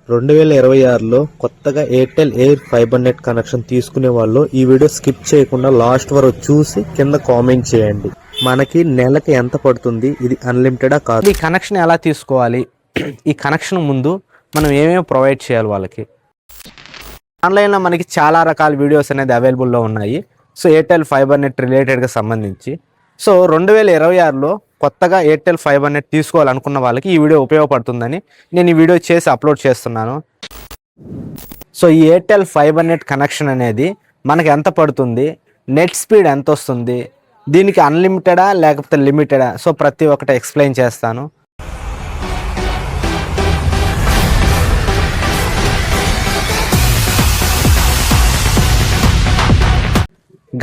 2026లో కొత్తగా Airtel air fibre net connection తీసుకునే వాళ్ళు ఈ వీడియో స్కిప్ చేయకుండా లాస్ట్ వరకు చూసి కింద కామెంట్ చేయండి. మనకి నెలకి ఎంత పడుతుంది, ఇది అన్లిమిటెడా కాదు, ఈ కనెక్షన్ ఎలా తీసుకోవాలి, ఈ కనెక్షన్ ముందు మనం ఏమేమి ప్రొవైడ్ చేయాలి వాళ్ళకి. ఆన్లైన్లో మనకి చాలా రకాల వీడియోస్ అనేది అవైలబుల్లో ఉన్నాయి. సో ఎయిర్టెల్ ఫైబర్ నెట్ రిలేటెడ్గా సంబంధించి. సో 2026లో కొత్తగా ఎయిర్టెల్ ఫైబర్ నెట్ తీసుకోవాలనుకున్న వాళ్ళకి ఈ వీడియో ఉపయోగపడుతుందని నేను ఈ వీడియో చేసి అప్లోడ్ చేస్తున్నాను. సో ఈ ఎయిర్టెల్ ఫైబర్ నెట్ కనెక్షన్ అనేది మనకి ఎంత పడుతుంది, నెట్ స్పీడ్ ఎంత వస్తుంది, దీనికి అన్లిమిటెడా లేకపోతే లిమిటెడా, సో ప్రతి ఒక్కటి ఎక్స్ప్లెయిన్ చేస్తాను.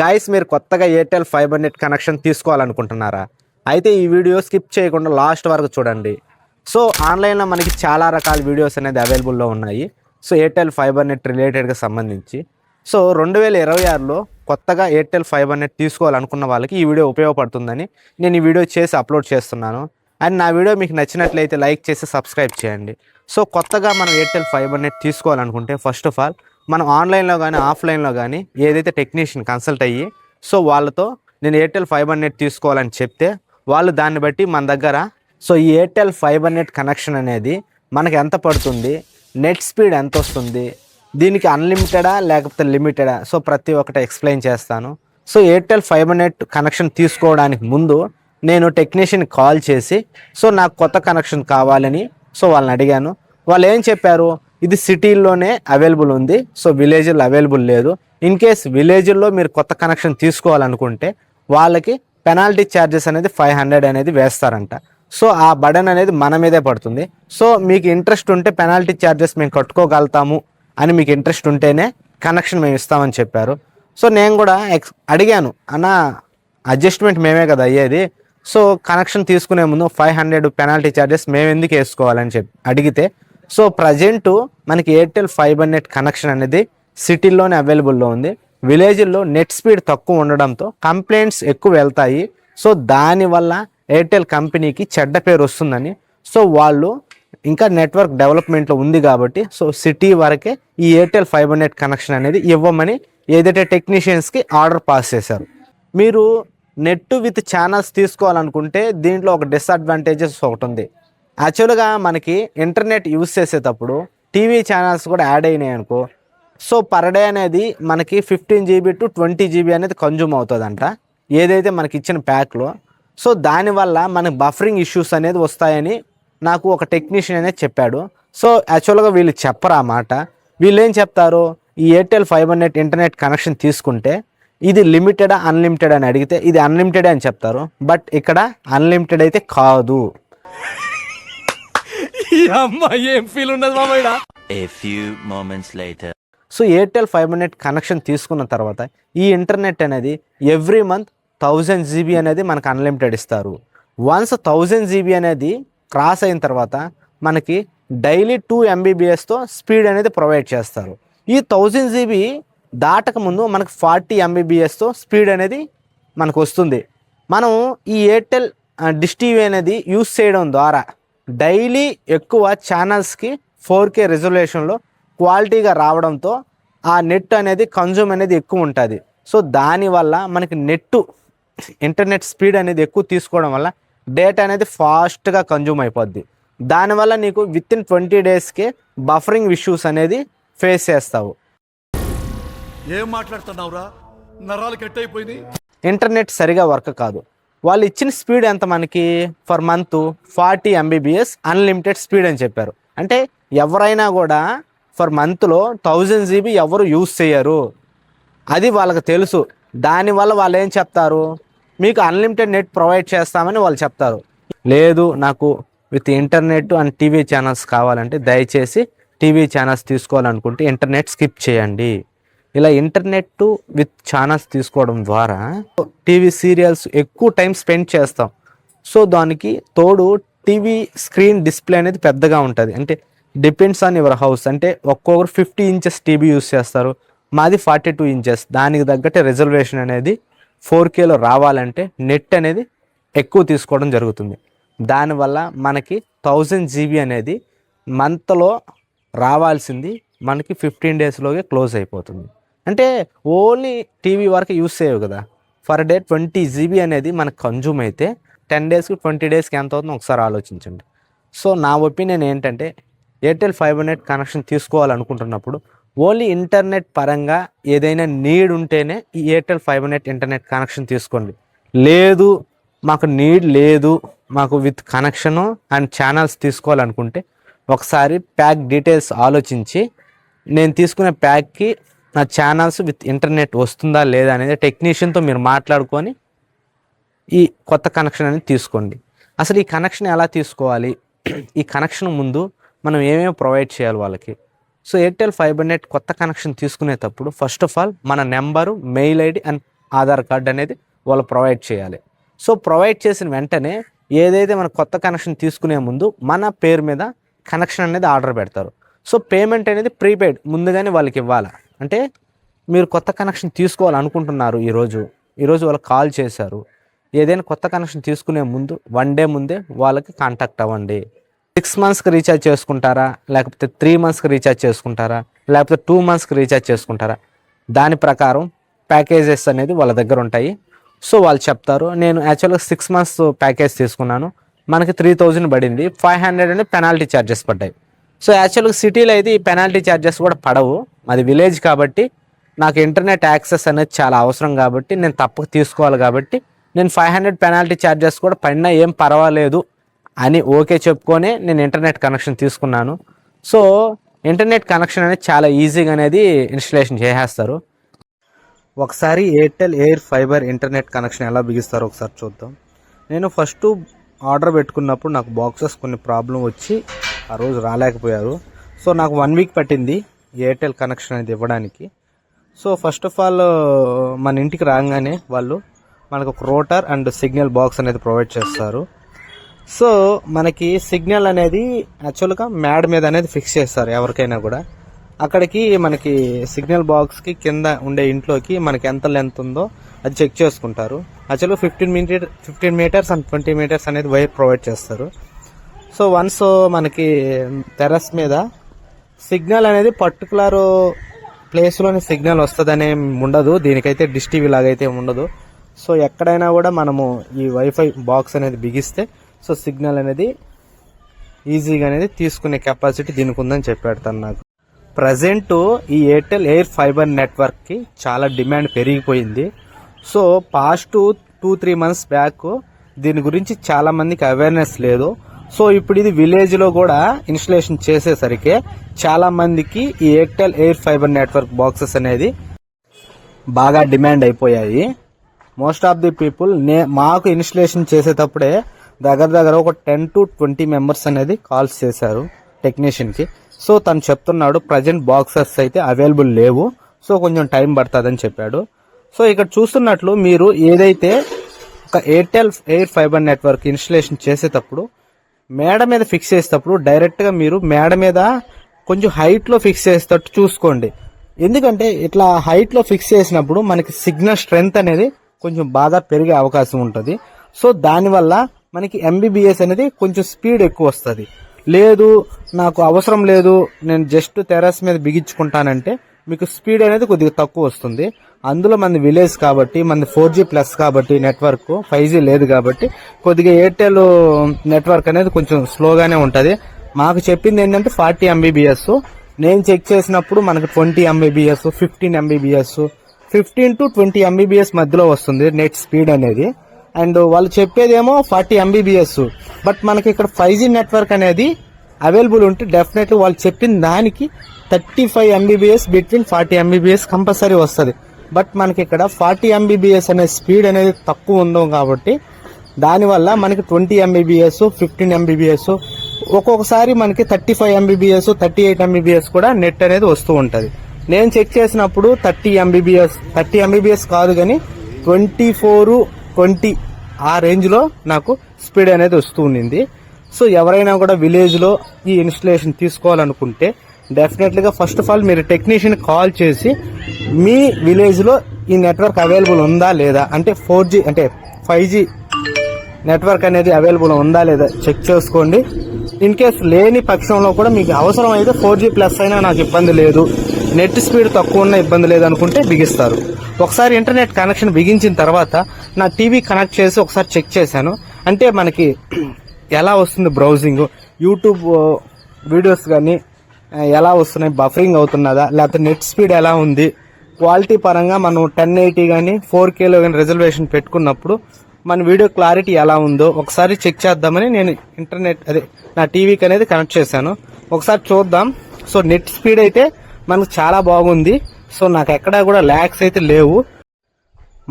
గాయస్, మీరు కొత్తగా ఎయిర్టెల్ ఫైబర్ నెట్ కనెక్షన్ తీసుకోవాలనుకుంటున్నారా? అయితే ఈ వీడియో స్కిప్ చేయకుండా లాస్ట్ వరకు చూడండి. సో ఆన్లైన్లో మనకి చాలా రకాల వీడియోస్ అనేది అవైలబుల్లో ఉన్నాయి. సో ఎయిర్టెల్ ఫైబర్ నెట్ రిలేటెడ్గా సంబంధించి. సో 2026లో కొత్తగా ఎయిర్టెల్ ఫైబర్ నెట్ తీసుకోవాలనుకున్న వాళ్ళకి ఈ వీడియో ఉపయోగపడుతుందని నేను ఈ వీడియో చేసి అప్లోడ్ చేస్తున్నాను. అండ్ నా వీడియో మీకు నచ్చినట్లయితే లైక్ చేసి సబ్స్క్రైబ్ చేయండి. సో కొత్తగా మనం ఎయిర్టెల్ ఫైబర్ నెట్ తీసుకోవాలనుకుంటే ఫస్ట్ ఆఫ్ ఆల్ మనం ఆన్లైన్లో కానీ ఆఫ్లైన్లో కానీ ఏదైతే టెక్నీషియన్ కన్సల్ట్ అయ్యి సో వాళ్ళతో నేను ఎయిర్టెల్ ఫైబర్ నెట్ తీసుకోవాలని చెప్తే వాళ్ళు దాన్ని బట్టి మన దగ్గర సో ఈ ఎయిర్టెల్ ఫైబర్ నెట్ కనెక్షన్ అనేది మనకి ఎంత పడుతుంది, నెట్ స్పీడ్ ఎంత వస్తుంది, దీనికి అన్లిమిటెడా లేకపోతే లిమిటెడా, సో ప్రతి ఒక్కటి ఎక్స్ప్లెయిన్ చేస్తాను. So Airtel fibre net connection తీసుకోవడానికి ముందు నేను టెక్నీషియన్ కాల్ చేసి సో నాకు కొత్త కనెక్షన్ కావాలని సో వాళ్ళని అడిగాను. వాళ్ళు ఏం చెప్పారు, ఇది సిటీల్లోనే అవైలబుల్ ఉంది, సో విలేజ్లో అవైలబుల్ లేదు. ఇన్ కేస్ విలేజ్లో మీరు కొత్త కనెక్షన్ తీసుకోవాలనుకుంటే వాళ్ళకి పెనాల్టీ ఛార్జెస్ అనేది 500 అనేది వేస్తారంట. సో ఆ బర్డెన్ అనేది మన మీదే పడుతుంది. సో మీకు ఇంట్రెస్ట్ ఉంటే పెనాల్టీ ఛార్జెస్ మేము కట్టుకోగలుగుతాము అని మీకు ఇంట్రెస్ట్ ఉంటేనే కనెక్షన్ మేము ఇస్తామని చెప్పారు. సో నేను కూడా అడిగాను, అన్న అడ్జస్ట్మెంట్ మేమే కదా అయ్యేది, సో కనెక్షన్ తీసుకునే ముందు 500 పెనాల్టీ ఛార్జెస్ మేము ఎందుకు వేసుకోవాలని చెప్పి అడిగితే సో ప్రజెంటు మనకి ఎయిర్టెల్ ఫైబర్ నెట్ కనెక్షన్ అనేది సిటీల్లోనే అవైలబుల్లో ఉంది. విలేజ్లో నెట్ స్పీడ్ తక్కువ ఉండడంతో కంప్లైంట్స్ ఎక్కువ వెళ్తాయి. సో దానివల్ల ఎయిర్టెల్ కంపెనీకి చెడ్డ పేరు వస్తుందని సో వాళ్ళు ఇంకా నెట్వర్క్ డెవలప్మెంట్లో ఉంది కాబట్టి సో సిటీ వరకే ఈ ఎయిర్టెల్ ఫైబర్ నెట్ కనెక్షన్ అనేది ఇవ్వమని ఏదైతే టెక్నీషియన్స్కి ఆర్డర్ పాస్ చేశారు. మీరు నెట్ విత్ ఛానల్స్ తీసుకోవాలనుకుంటే దీంట్లో ఒక డిసడ్వాంటేజెస్ ఒకటి ఉంది. యాక్చువల్గా మనకి ఇంటర్నెట్ యూస్ చేసేటప్పుడు టీవీ ఛానల్స్ కూడా యాడ్ అయినాయి అనుకో, సో పర్ డే అనేది మనకి 15 GB to 20 GB అనేది కన్జ్యూమ్ అవుతుందంట ఏదైతే మనకి ఇచ్చిన ప్యాక్లో. సో దానివల్ల మనకి బఫరింగ్ ఇష్యూస్ అనేది వస్తాయని నాకు ఒక టెక్నీషియన్ అనేది చెప్పాడు. సో యాక్చువల్గా వీళ్ళు చెప్పరు ఆ మాట. వీళ్ళు ఏం చెప్తారు, ఈ Airtel fibre net internet connection తీసుకుంటే ఇది లిమిటెడా అన్లిమిటెడ్ అని అడిగితే ఇది అన్లిమిటెడ్ అని చెప్తారు. బట్ ఇక్కడ అన్లిమిటెడ్ అయితే కాదు. So Airtel fibre net connection తీసుకున్న తర్వాత ఈ ఇంటర్నెట్ అనేది ఎవ్రీ మంత్ 1000 GB అనేది మనకు అన్లిమిటెడ్ ఇస్తారు. వన్స్ 1000 GB అనేది క్రాస్ అయిన తర్వాత మనకి డైలీ 2 MBPSతో స్పీడ్ అనేది ప్రొవైడ్ చేస్తారు. ఈ 1000 GB దాటక ముందు మనకు 40 MBPSతో స్పీడ్ అనేది మనకు వస్తుంది. మనం ఈ ఎయిర్టెల్ డిష్ టీవీ అనేది యూస్ చేయడం ద్వారా డైలీ ఎక్కువ ఛానల్స్కి 4K రిజల్యూషన్లో క్వాలిటీగా రావడంతో ఆ నెట్ అనేది కన్జ్యూమ్ అనేది ఎక్కువ ఉంటుంది. సో దానివల్ల మనకి ఇంటర్నెట్ స్పీడ్ అనేది ఎక్కువ తీసుకోవడం వల్ల డేటా అనేది ఫాస్ట్గా కన్జ్యూమ్ అయిపోద్ది. దానివల్ల నీకు విత్ ఇన్ 20 daysకే బఫరింగ్ ఇష్యూస్ అనేది ఫేస్ చేస్తావు. ఏం మాట్లాడుతున్నావురా, నరాలు కట్ అయిపోయింది. ఇంటర్నెట్ సరిగా వర్క్ కాదు. వాళ్ళు ఇచ్చిన స్పీడ్ ఎంత మనకి for month 40 MBPS unlimited speed అని చెప్పారు. అంటే ఎవరైనా కూడా ఫర్ మంత్లో 1000 GB ఎవరు యూస్ చేయరు, అది వాళ్ళకి తెలుసు. దానివల్ల వాళ్ళు ఏం చెప్తారు, మీకు అన్లిమిటెడ్ నెట్ ప్రొవైడ్ చేస్తామని వాళ్ళు చెప్తారు. లేదు నాకు with internet and TV channels కావాలంటే దయచేసి టీవీ ఛానల్స్ తీసుకోవాలనుకుంటే ఇంటర్నెట్ స్కిప్ చేయండి. ఇలా ఇంటర్నెట్ విత్ ఛానల్స్ తీసుకోవడం ద్వారా టీవీ సీరియల్స్ ఎక్కువ టైం స్పెండ్ చేస్తాం. సో దానికి తోడు టీవీ స్క్రీన్ డిస్ప్లే అనేది పెద్దగా ఉంటుంది. అంటే డిపెండ్స్ ఆన్ యువర్ హౌస్. అంటే ఒక్కొక్కరు 50 inches టీవీ యూస్ చేస్తారు, మాది 42 inches. దానికి తగ్గట్టే రిజర్వేషన్ అనేది 4Kలో రావాలంటే నెట్ అనేది ఎక్కువ తీసుకోవడం జరుగుతుంది. దానివల్ల మనకి 1000 GB అనేది మంత్లో రావాల్సింది మనకి 15 డేస్లోగే క్లోజ్ అయిపోతుంది. అంటే ఓన్లీ టీవీ వరకు యూస్ చేయవు కదా. ఫర్ డే 20 GB అనేది మనకు కన్జ్యూమ్ అయితే 10 డేస్కి 20 డేస్కి ఎంత అవుతుందో ఒకసారి ఆలోచించండి. సో నా ఒపీనియన్ ఏంటంటే ఎయిర్టెల్ ఫైబర్ నెట్ కనెక్షన్ తీసుకోవాలనుకుంటున్నప్పుడు ఓన్లీ ఇంటర్నెట్ పరంగా ఏదైనా నీడ్ ఉంటేనే ఈ Airtel fibre net internet connection తీసుకోండి. లేదు మాకు నీడ్ లేదు, మాకు విత్ కనెక్షను అండ్ ఛానల్స్ తీసుకోవాలనుకుంటే ఒకసారి ప్యాక్ డీటెయిల్స్ ఆలోచించి నేను తీసుకునే ప్యాక్కి నా ఛానల్స్ విత్ ఇంటర్నెట్ వస్తుందా లేదా అనేది టెక్నీషియన్తో మీరు మాట్లాడుకొని ఈ కొత్త కనెక్షన్ అనేది తీసుకోండి. అసలు ఈ కనెక్షన్ ఎలా తీసుకోవాలి, ఈ కనెక్షన్ ముందు మనం ఏమేమి ప్రొవైడ్ చేయాలి వాళ్ళకి. సో ఎయిర్టెల్ ఫైబర్ నెట్ కొత్త కనెక్షన్ తీసుకునేటప్పుడు ఫస్ట్ ఆఫ్ ఆల్ మన number, mail ID and Aadhaar card అనేది వాళ్ళు ప్రొవైడ్ చేయాలి. సో ప్రొవైడ్ చేసిన వెంటనే ఏదైతే మన కొత్త కనెక్షన్ తీసుకునే ముందు మన పేరు మీద కనెక్షన్ అనేది ఆర్డర్ పెడతారు. సో పేమెంట్ అనేది ప్రీపెయిడ్ ముందుగానే వాళ్ళకి ఇవ్వాలి. అంటే మీరు కొత్త కనెక్షన్ తీసుకోవాలనుకుంటున్నారు, ఈరోజు వాళ్ళకి కాల్ చేశారు, ఏదైనా కొత్త కనెక్షన్ తీసుకునే ముందు 1 డే ముందే వాళ్ళకి కాంటాక్ట్ అవ్వండి. 6 monthsకి రీఛార్జ్ చేసుకుంటారా, లేకపోతే 3 monthsకి రీఛార్జ్ చేసుకుంటారా, లేకపోతే 2 monthsకి రీఛార్జ్ చేసుకుంటారా, దాని ప్రకారం ప్యాకేజెస్ అనేది వాళ్ళ దగ్గర ఉంటాయి. సో వాళ్ళు చెప్తారు. నేను యాక్చువల్గా 6 months ప్యాకేజ్ తీసుకున్నాను, మనకి 3000 పడింది, 500 అనేది పెనాల్టీ ఛార్జెస్ పడ్డాయి. సో యాక్చువల్గా సిటీలో అయితే ఈ పెనాల్టీ ఛార్జెస్ కూడా పడవు, అది విలేజ్ కాబట్టి నాకు ఇంటర్నెట్ యాక్సెస్ అనేది చాలా అవసరం కాబట్టి నేను తప్పక తీసుకోవాలి కాబట్టి నేను 500 పెనాల్టీ ఛార్జెస్ కూడా పడినా ఏం పర్వాలేదు అని ఓకే చెప్పుకొని నేను ఇంటర్నెట్ కనెక్షన్ తీసుకున్నాను. సో ఇంటర్నెట్ కనెక్షన్ అనేది చాలా ఈజీగా అనేది ఇన్స్టలేషన్ చేసేస్తారు. ఒకసారి Airtel air fibre internet connection ఎలా బిగిస్తారో ఒకసారి చూద్దాం. నేను ఫస్ట్ ఆర్డర్ పెట్టుకున్నప్పుడు నాకు బాక్సెస్ కొన్ని ప్రాబ్లం వచ్చి ఆ రోజు రాలేకపోయారు. సో నాకు 1 week పట్టింది ఎయిర్టెల్ కనెక్షన్ అనేది ఇవ్వడానికి. సో ఫస్ట్ ఆఫ్ ఆల్ మన ఇంటికి రాగానే వాళ్ళు మనకు ఒక రోటర్ అండ్ సిగ్నల్ బాక్స్ అనేది ప్రొవైడ్ చేస్తారు. సో మనకి సిగ్నల్ అనేది యాక్చువల్గా మ్యాడ్ మీద అనేది ఫిక్స్ చేస్తారు ఎవరికైనా కూడా. అక్కడికి మనకి సిగ్నల్ బాక్స్కి కింద ఉండే ఇంట్లోకి మనకి ఎంత లెంత్ ఉందో అది చెక్ చేసుకుంటారు. యాక్చువల్గా 15 meters అండ్ 20 meters అనేది వైర్ ప్రొవైడ్ చేస్తారు. సో వన్స్ మనకి టెర్రస్ మీద సిగ్నల్ అనేది పర్టికులర్ ప్లేస్లోనే సిగ్నల్ వస్తుందనే ఉండదు, దీనికైతే డిష్ టీవీ లాగైతే ఉండదు. సో ఎక్కడైనా కూడా మనము ఈ వైఫై బాక్స్ అనేది బిగిస్తే సో సిగ్నల్ అనేది ఈజీగా అనేది తీసుకునే కెపాసిటీ దీనికి ఉందని చెప్పాడు తను నాకు. ప్రజెంట్ ఈ ఎయిర్టెల్ ఎయిర్ ఫైబర్ నెట్వర్క్కి చాలా డిమాండ్ పెరిగిపోయింది. సో పాస్ట్ 2-3 months బ్యాక్ దీని గురించి చాలా మందికి అవేర్నెస్ లేదు. సో ఇప్పుడు ఇది విలేజ్లో కూడా ఇన్స్టలేషన్ చేసేసరికి చాలా మందికి ఈ Airtel air fibre network boxes అనేది బాగా డిమాండ్ అయిపోయాయి. మోస్ట్ ఆఫ్ ది పీపుల్ మాకు ఇన్స్టలేషన్ చేసేటప్పుడే దగ్గర ఒక 10 to 20 members అనేది కాల్స్ చేశారు టెక్నీషియన్కి. సో తను చెప్తున్నాడు ప్రజెంట్ బాక్సెస్ అయితే అవైలబుల్ లేవు, సో కొంచెం టైం పడుతుందని చెప్పాడు. సో ఇక్కడ చూస్తున్నట్లు మీరు ఏదైతే ఒక Airtel air fibre network installation చేసేటప్పుడు మేడ మీద ఫిక్స్ చేసేటప్పుడు డైరెక్ట్గా మీరు మేడ మీద కొంచెం హైట్లో ఫిక్స్ చేసేటట్టు చూసుకోండి. ఎందుకంటే ఇట్లా హైట్లో ఫిక్స్ చేసినప్పుడు మనకి సిగ్నల్ స్ట్రెంగ్త్ అనేది కొంచెం బాగా పెరిగే అవకాశం ఉంటుంది. సో దానివల్ల మనకి MBBS అనేది కొంచెం స్పీడ్ ఎక్కువ వస్తుంది. లేదు నాకు అవసరం లేదు, నేను జస్ట్ టెర్రస్ మీద బిగించుకుంటానంటే మీకు స్పీడ్ అనేది కొద్దిగా తక్కువ వస్తుంది. అందులో మన విలేజ్ కాబట్టి మన 4G+ కాబట్టి నెట్వర్క్ 5G లేదు కాబట్టి కొద్దిగా ఎయిర్టెల్ నెట్వర్క్ అనేది కొంచెం స్లోగానే ఉంటుంది. మాకు చెప్పింది ఏంటంటే 40 MBBS, నేను చెక్ చేసినప్పుడు మనకు 20 MBBS, 15 MBBS, 15 to 20 MBBS మధ్యలో వస్తుంది నెట్ స్పీడ్ అనేది. అండ్ వాళ్ళు చెప్పేదేమో 40 MBBS, బట్ మనకి ఇక్కడ 5G నెట్వర్క్ అనేది అవైలబుల్ ఉంటే డెఫినెట్లీ వాళ్ళు చెప్పిన దానికి 35 MBBS బిట్వీన్ 40 MBBS కంపల్సరీ వస్తుంది. బట్ మనకి ఇక్కడ 40 MBBS అనే స్పీడ్ అనేది తక్కువ ఉందో కాబట్టి దానివల్ల మనకి 20 MBBS, 15 MBBS, ఒక్కొక్కసారి మనకి 35 MBBS, 38 MBBS కూడా నెట్ అనేది వస్తూ ఉంటుంది. నేను చెక్ చేసినప్పుడు 30 MBBS కాదు కానీ 24, 20 ఆ రేంజ్లో నాకు స్పీడ్ అనేది వస్తూ ఉండింది. సో ఎవరైనా కూడా విలేజ్లో ఈ ఇన్స్టలేషన్ తీసుకోవాలనుకుంటే డెఫినెట్లీగా ఫస్ట్ ఆఫ్ ఆల్ మీరు టెక్నీషియన్ కాల్ చేసి మీ విలేజ్లో ఈ నెట్వర్క్ అవైలబుల్ ఉందా లేదా, అంటే 4G అంటే 5G నెట్వర్క్ అనేది అవైలబుల్ ఉందా లేదా చెక్ చేసుకోండి. ఇన్ కేస్ లేని పక్షంలో కూడా మీకు అవసరం అయితే 4G ప్లస్ అయినా నాకు ఇబ్బంది లేదు, నెట్ స్పీడ్ తక్కువ ఉన్న ఇబ్బంది లేదు అనుకుంటే బిగిస్తారు. ఒకసారి ఇంటర్నెట్ కనెక్షన్ బిగించిన తర్వాత నా టీవీ కనెక్ట్ చేసి ఒకసారి చెక్ చేశాను. అంటే మనకి ఎలా వస్తుంది బ్రౌజింగ్, యూట్యూబ్ వీడియోస్ కానీ ఎలా వస్తున్నాయి, బఫరింగ్ అవుతున్నదా, లేకపోతే నెట్ స్పీడ్ ఎలా ఉంది, క్వాలిటీ పరంగా మనం 1080 కానీ 4Kలో కానీ రిజర్వేషన్ పెట్టుకున్నప్పుడు మన వీడియో క్లారిటీ ఎలా ఉందో ఒకసారి చెక్ చేద్దామని నేను నా టీవీకి అనేది కనెక్ట్ చేశాను. ఒకసారి చూద్దాం. సో నెట్ స్పీడ్ అయితే మనకు చాలా బాగుంది. సో నాకు ఎక్కడా కూడా ల్యాగ్స్ అయితే లేవు.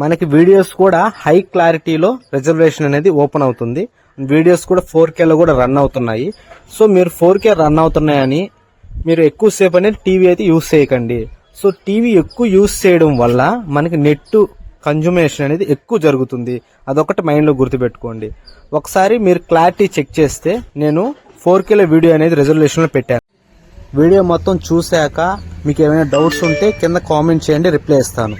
మనకి వీడియోస్ కూడా హై క్లారిటీలో రిజర్వేషన్ అనేది ఓపెన్ అవుతుంది. వీడియోస్ కూడా 4Kలో కూడా రన్ అవుతున్నాయి. సో మీరు 4K రన్ అవుతున్నాయని మీరు ఎక్కువసేపు అనేది టీవీ అయితే యూజ్ చేయకండి. సో టీవీ ఎక్కువ యూజ్ చేయడం వల్ల మనకి నెట్ కన్జ్యూమేషన్ అనేది ఎక్కువ జరుగుతుంది. అదొకటి మైండ్లో గుర్తుపెట్టుకోండి. ఒకసారి మీరు క్లారిటీ చెక్ చేస్తే నేను 4Kలో వీడియో అనేది రిజర్వేషన్లో పెట్టాను. వీడియో మొత్తం చూశాక మీకు ఏమైనా డౌట్స్ ఉంటే కింద కామెంట్ చేయండి, రిప్లై ఇస్తాను.